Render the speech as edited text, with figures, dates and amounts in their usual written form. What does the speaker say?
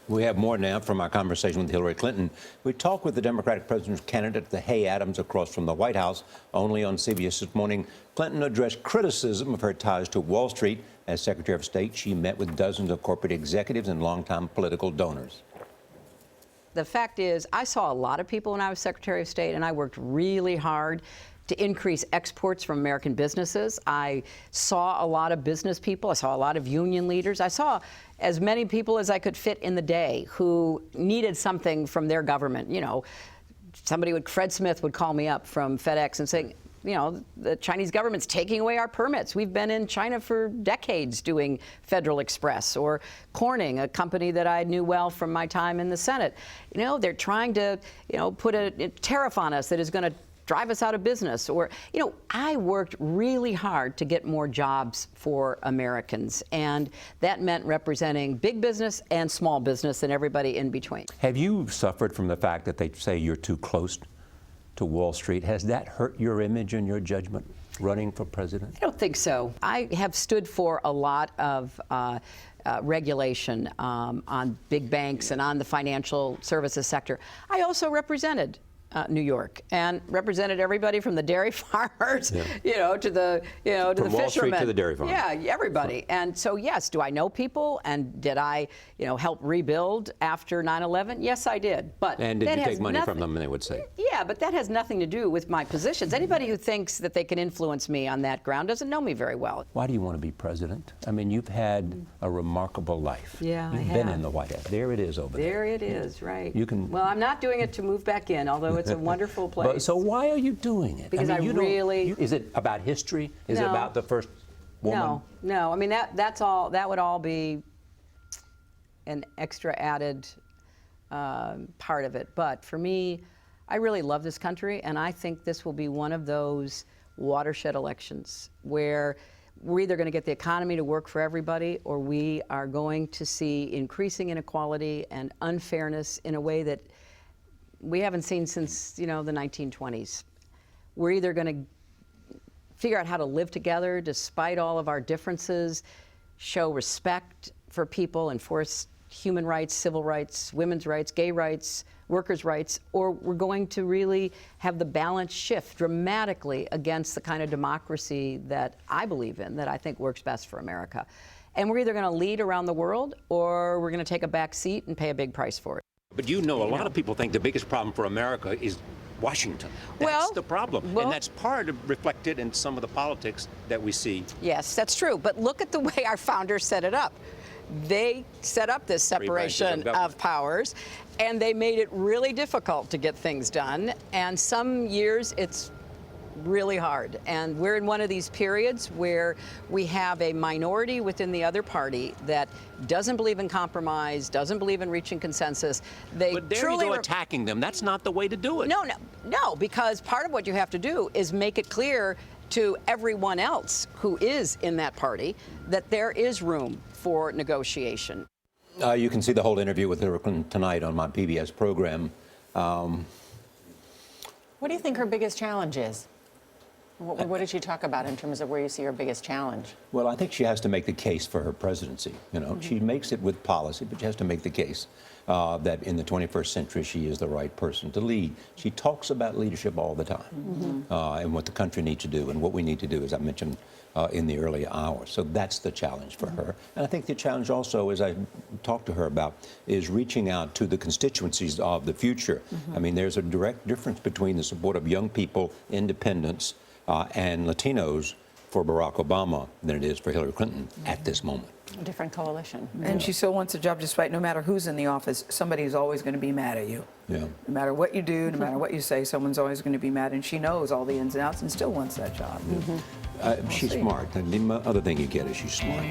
We have more now from our conversation with Hillary Clinton. We talked with the Democratic presidential candidate, the Hay Adams, across from the White House. Only on CBS This Morning, Clinton addressed criticism of her ties to Wall Street. As Secretary of State, she met with dozens of corporate executives and longtime political donors. The fact is, I saw a lot of people when I was Secretary of State, and I worked really hard to increase exports from American businesses. I saw a lot of business people. I saw a lot of union leaders. I saw as many people as I could fit in the day who needed something from their government. You know, Fred Smith would call me up from FedEx and say, you know, the Chinese government's taking away our permits. We've been in China for decades doing Federal Express. Or Corning, a company that I knew well from my time in the Senate. You know, they're trying to, you know, put a tariff on us that is going to drive us out of business. Or, you know, I worked really hard to get more jobs for Americans. And that meant representing big business and small business and everybody in between. Have you suffered from the fact that they say you're too close to Wall Street? Has that hurt your image and your judgment running for president? I don't think so. I have stood for a lot of regulation on big banks and on the financial services sector. I also represented New York and represented everybody from the dairy farmers, you know, to the, you know, to from the Wall fishermen. Street to the dairy farmers. Yeah, everybody. And so, yes, do I know people? And did I, you know, help rebuild after 9/11? Yes, I did. But and did you take money from them? And they would say, yeah, but that has nothing to do with my positions. Anybody who thinks that they can influence me on that ground doesn't know me very well. Why do you want to be president? I mean, you've had a remarkable life. Yeah, you've been in the White House. There it is over there. There it is, right. You can. Well, I'm not doing it to move back in, although it's a wonderful place. But, so why are you doing it? Because I mean, is it about history? Is it about the first woman? No. I mean, that's all. That would all be an extra added part of it. But for me, I really love this country, and I think this will be one of those watershed elections where we're either going to get the economy to work for everybody, or we are going to see increasing inequality and unfairness in a way that we haven't seen since, you know, the 1920s. We're either going to figure out how to live together despite all of our differences, show respect for people, enforce human rights, civil rights, women's rights, gay rights, workers' rights, or we're going to really have the balance shift dramatically against the kind of democracy that I believe in, that I think works best for America. And we're either going to lead around the world, or we're going to take a back seat and pay a big price for it. But you know, a lot of people think the biggest problem for America is Washington. That's the problem. And that's part of reflected in some of the politics that we see. Yes, that's true. But look at the way our founders set it up. They set up this separation of powers, and they made it really difficult to get things done. And some years it's really hard. And we're in one of these periods where we have a minority within the other party that doesn't believe in compromise, doesn't believe in reaching consensus. But there you go attacking them. That's not the way to do it. No, because part of what you have to do is make it clear to everyone else who is in that party that there is room for negotiation. You can see the whole interview with Hillary Clinton tonight on my PBS program. What do you think her biggest challenge is? What did she talk about in terms of where you see her biggest challenge? Well, I think she has to make the case for her presidency. You know, she makes it with policy, but she has to make the case that in the 21st century she is the right person to lead. She talks about leadership all the time and what the country needs to do and what we need to do, as I mentioned in the early hours. So that's the challenge for her. And I think the challenge also, as I talked to her about, is reaching out to the constituencies of the future. I mean, there's a direct difference between the support of young people, independents, and Latinos for Barack Obama than it is for Hillary Clinton at this moment. A different coalition. And she still wants a job despite no matter who's in the office, somebody's always going to be mad at you. Yeah. No matter what you do, no matter what you say, someone's always going to be mad, and she knows all the ins and outs and still wants that job. She's smart. And the other thing you get is she's smart.